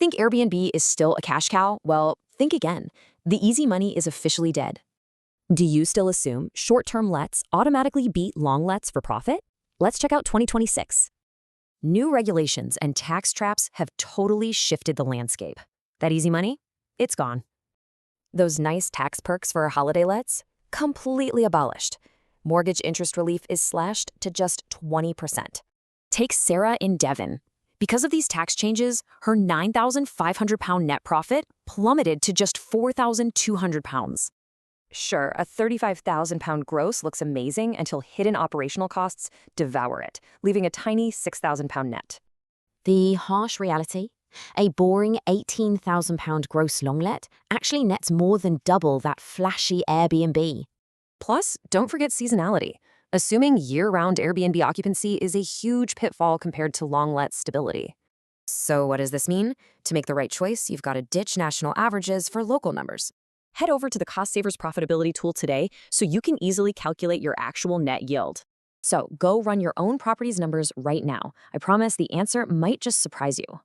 Think Airbnb is still a cash cow? Well, think again. The easy money is officially dead. Do you still assume short-term lets automatically beat long lets for profit? Let's check out 2026. New regulations and tax traps have totally shifted the landscape. That easy money? It's gone. Those nice tax perks for holiday lets? Completely abolished. Mortgage interest relief is slashed to just 20%. Take Sarah in Devon. Because of these tax changes, her £9,500 net profit plummeted to just £4,200. Sure, a £35,000 gross looks amazing until hidden operational costs devour it, leaving a tiny £6,000 net. The harsh reality? A boring £18,000 gross long-let actually nets more than double that flashy Airbnb. Plus, don't forget seasonality. Assuming year-round Airbnb occupancy is a huge pitfall compared to long-let stability. So what does this mean? To make the right choice, you've got to ditch national averages for local numbers. Head over to the Cost Savers Profitability tool today so you can easily calculate your actual net yield. So go run your own property's numbers right now. I promise the answer might just surprise you.